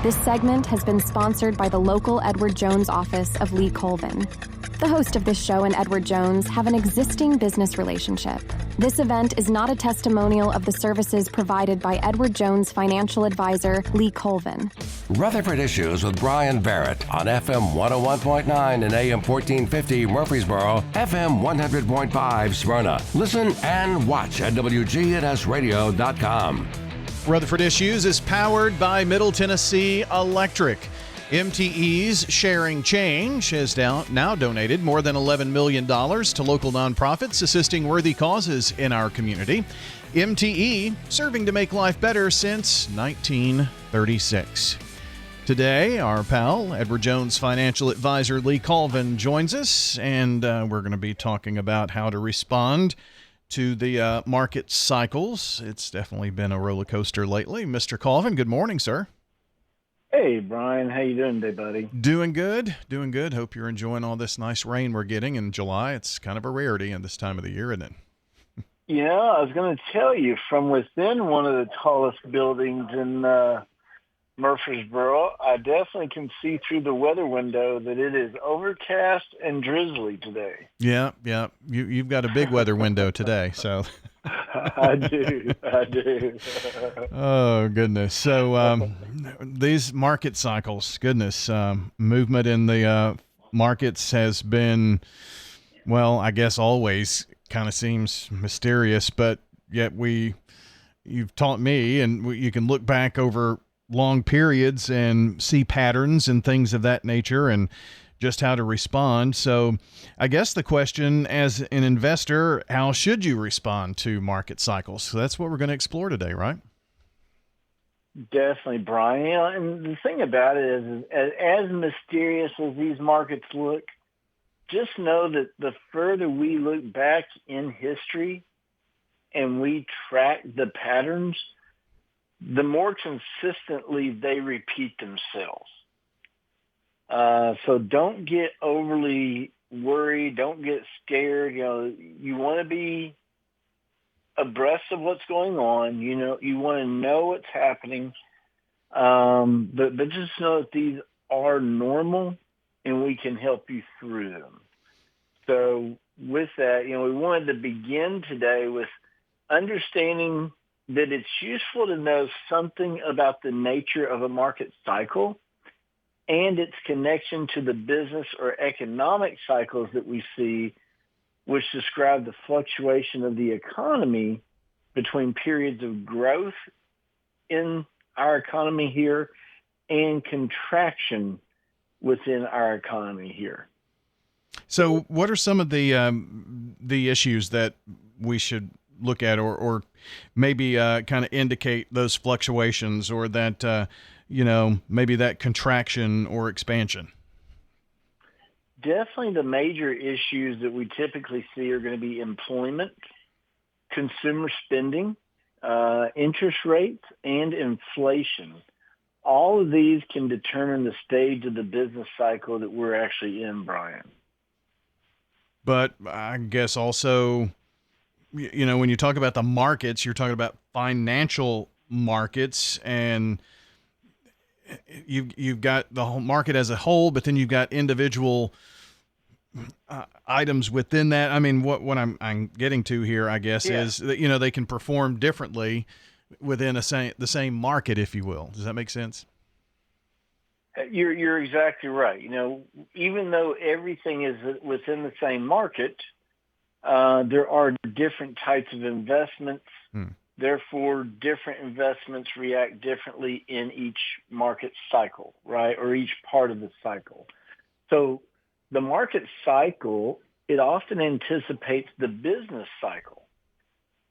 This segment has been sponsored by the local Edward Jones office of Lee Colvin. The host of this show and Edward Jones have an existing business relationship. This event is not a testimonial of the services provided by Edward Jones financial advisor Lee Colvin. Rutherford Issues with Bryan Barrett on FM 101.9 and AM 1450 Murfreesboro, FM 100.5 Smyrna. Listen and watch at WGNSradio.com. Rutherford Issues is powered by Middle Tennessee Electric. MTE's Sharing Change has now donated more than $11 million to local nonprofits assisting worthy causes in our community. MTE, serving to make life better since 1936. Today, our pal, Edward Jones financial advisor Lee Colvin, joins us, and we're going to be talking about how to respond to the market cycles. It's definitely been a roller coaster lately. Mr. Colvin, good morning, sir. Hey, Brian. How you doing today, buddy? Doing good. Hope you're enjoying all this nice rain we're getting in July. It's kind of a rarity in this time of the year, isn't it? Yeah, I was going to tell you, from within one of the tallest buildings in Murfreesboro, I definitely can see through the weather window that it is overcast and drizzly today. Yeah. You've got a big weather window today, so. I do. Oh, goodness. So these market cycles, goodness, movement in the markets has been, well, I guess always kind of seems mysterious, but yet you've taught me, and you can look back over long periods and see patterns and things of that nature and just how to respond. So I guess the question, as an investor, how should you respond to market cycles? So that's what we're going to explore today, right? Definitely, Brian. And the thing about it is as mysterious as these markets look, just know that the further we look back in history and we track the patterns, the more consistently they repeat themselves. So don't get overly worried. Don't get scared. You want to be abreast of what's going on. You want to know what's happening. But just know that these are normal and we can help you through them. So with that, we wanted to begin today with understanding that it's useful to know something about the nature of a market cycle and its connection to the business or economic cycles that we see, which describe the fluctuation of the economy between periods of growth in our economy here and contraction within our economy here. So what are some of the issues that we should look at or maybe kind of indicate those fluctuations or that, maybe that contraction or expansion? Definitely the major issues that we typically see are going to be employment, consumer spending, interest rates, and inflation. All of these can determine the stage of the business cycle that we're actually in, Brian. But I guess also, when you talk about the markets, you're talking about financial markets, and you've got the whole market as a whole, but then you've got individual items within that. I mean, what I'm getting to here, I guess, is that, they can perform differently within the same market, if you will. Does that make sense? You're exactly right. Even though everything is within the same market, there are different types of investments. Therefore, different investments react differently in each market cycle, right, or each part of the cycle. So the market cycle, it often anticipates the business cycle.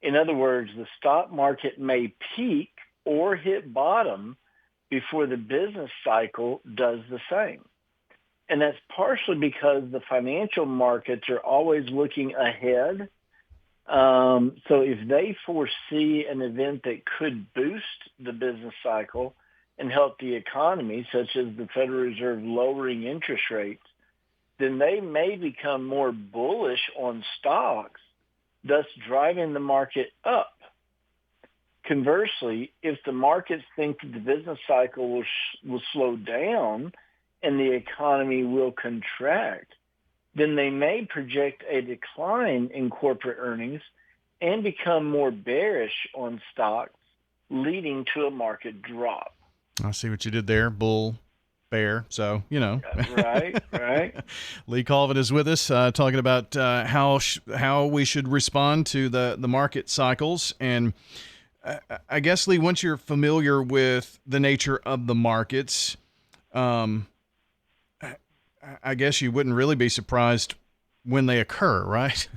In other words, the stock market may peak or hit bottom before the business cycle does the same. And that's partially because the financial markets are always looking ahead. So if they foresee an event that could boost the business cycle and help the economy, such as the Federal Reserve lowering interest rates, then they may become more bullish on stocks, thus driving the market up. Conversely, if the markets think that the business cycle will slow down and the economy will contract, then they may project a decline in corporate earnings and become more bearish on stocks, leading to a market drop. I see what you did there, bull, bear. So, Right. Lee Colvin is with us talking about how we should respond to the market cycles. And I guess, Lee, once you're familiar with the nature of the markets, I guess you wouldn't really be surprised when they occur, right?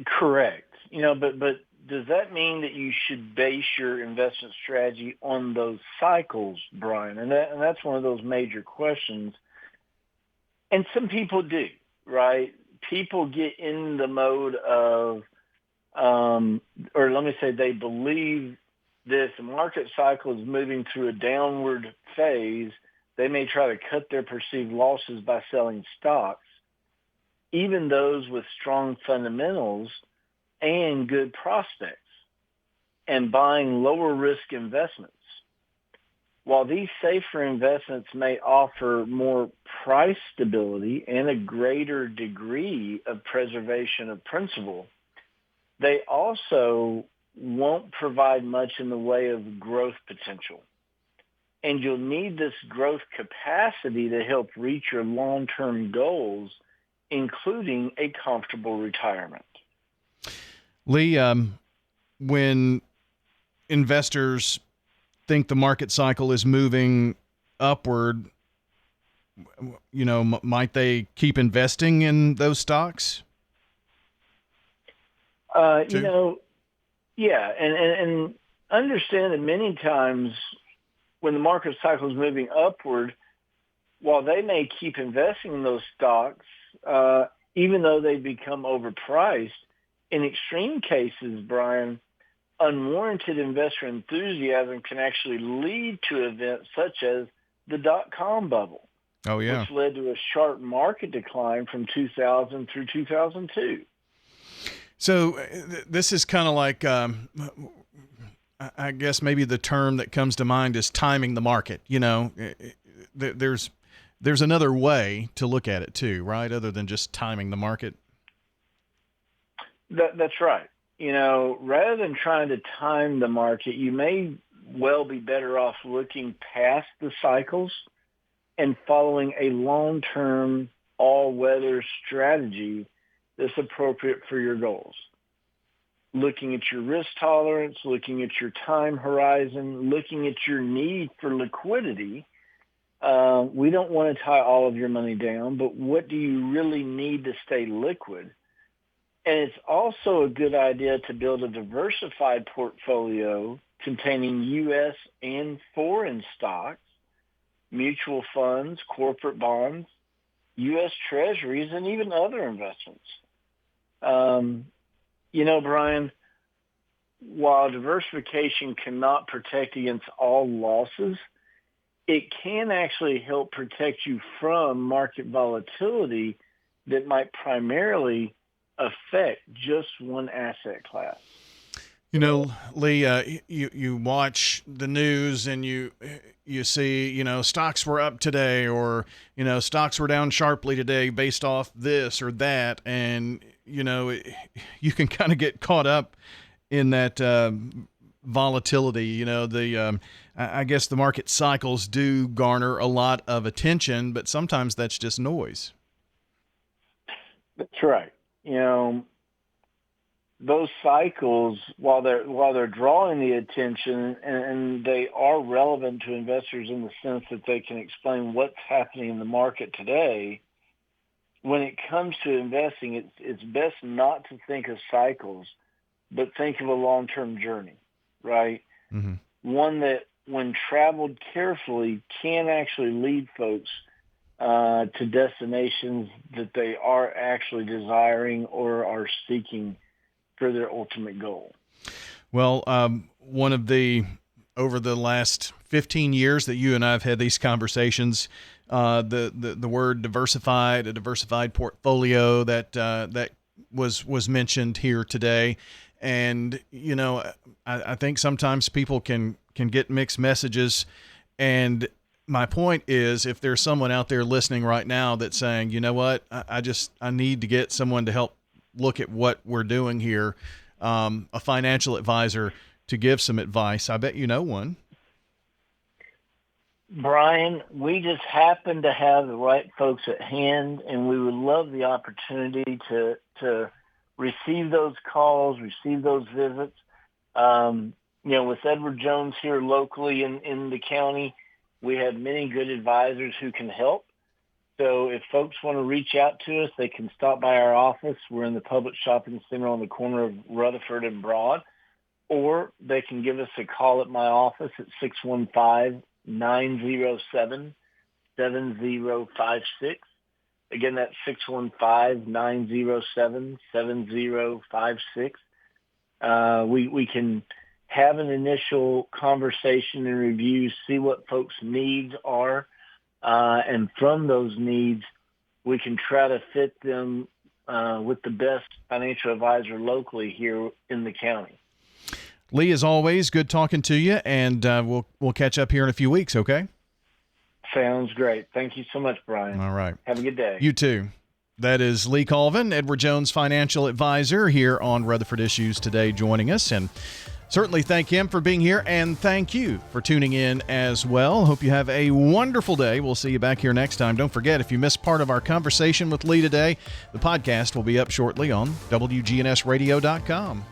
Correct. But does that mean that you should base your investment strategy on those cycles, Brian? And that's one of those major questions. And some people do, right? People get in the mode of, or let me say they believe this market cycle is moving through a downward phase. They may try to cut their perceived losses by selling stocks, even those with strong fundamentals and good prospects, and buying lower risk investments. While these safer investments may offer more price stability and a greater degree of preservation of principal, they also won't provide much in the way of growth potential. And you'll need this growth capacity to help reach your long-term goals, including a comfortable retirement. Lee, when investors think the market cycle is moving upward, might they keep investing in those stocks? Yeah, and understand that many times when the market cycle is moving upward, while they may keep investing in those stocks, even though they become overpriced, in extreme cases, Brian, unwarranted investor enthusiasm can actually lead to events such as the dot-com bubble, which led to a sharp market decline from 2000 through 2002. So this is kind of like, I guess maybe the term that comes to mind is timing the market. There's another way to look at it too, right? Other than just timing the market. That's right. Rather than trying to time the market, you may well be better off looking past the cycles and following a long-term all-weather strategy that's appropriate for your goals. Looking at your risk tolerance, looking at your time horizon, looking at your need for liquidity. We don't want to tie all of your money down, but what do you really need to stay liquid? And it's also a good idea to build a diversified portfolio containing U.S. and foreign stocks, mutual funds, corporate bonds, U.S. treasuries, and even other investments. Brian, while diversification cannot protect against all losses, it can actually help protect you from market volatility that might primarily affect just one asset class. Lee, you watch the news and you see, stocks were up today, or, stocks were down sharply today based off this or that. And, you can kind of get caught up in that volatility. I guess the market cycles do garner a lot of attention, but sometimes that's just noise. That's right. Those cycles, while they're drawing the attention, and they are relevant to investors in the sense that they can explain what's happening in the market today, when it comes to investing, it's best not to think of cycles, but think of a long-term journey, right? Mm-hmm. One that, when traveled carefully, can actually lead folks to destinations that they are actually desiring or are seeking for their ultimate goal. Well, over the last 15 years that you and I have had these conversations, the word diversified, a diversified portfolio that was mentioned here today. And, I think sometimes people can get mixed messages. And my point is, if there's someone out there listening right now that's saying, you know what, I need to get someone to help look at what we're doing here, a financial advisor to give some advice, I bet you know one. Brian, we just happen to have the right folks at hand, and we would love the opportunity to receive those calls, receive those visits. With Edward Jones here locally in the county, we have many good advisors who can help. So if folks want to reach out to us, they can stop by our office. We're in the public shopping center on the corner of Rutherford and Broad, or they can give us a call at my office at 615-907-7056. Again, that's 615-907-7056. We can have an initial conversation and review, see what folks' needs are, and from those needs, we can try to fit them with the best financial advisor locally here in the county. Lee, as always, good talking to you, and we'll catch up here in a few weeks, okay? Sounds great. Thank you so much, Brian. All right. Have a good day. You too. That is Lee Colvin, Edward Jones financial advisor here on Rutherford Issues Today, joining us. And certainly thank him for being here, and thank you for tuning in as well. Hope you have a wonderful day. We'll see you back here next time. Don't forget, if you missed part of our conversation with Lee today, the podcast will be up shortly on WGNSradio.com.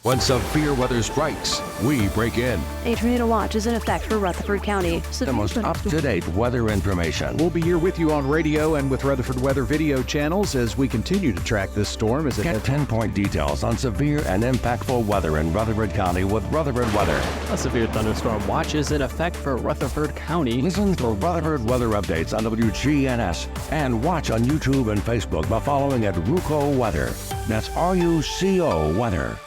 When severe weather strikes, we break in. A tornado watch is in effect for Rutherford County. The most up-to-date weather information. We'll be here with you on radio and with Rutherford Weather video channels as we continue to track this storm. Get 10-point details on severe and impactful weather in Rutherford County with Rutherford Weather. A severe thunderstorm watch is in effect for Rutherford County. Listen for Rutherford weather updates on WGNS and watch on YouTube and Facebook by following at RUCO Weather. That's RUCO Weather.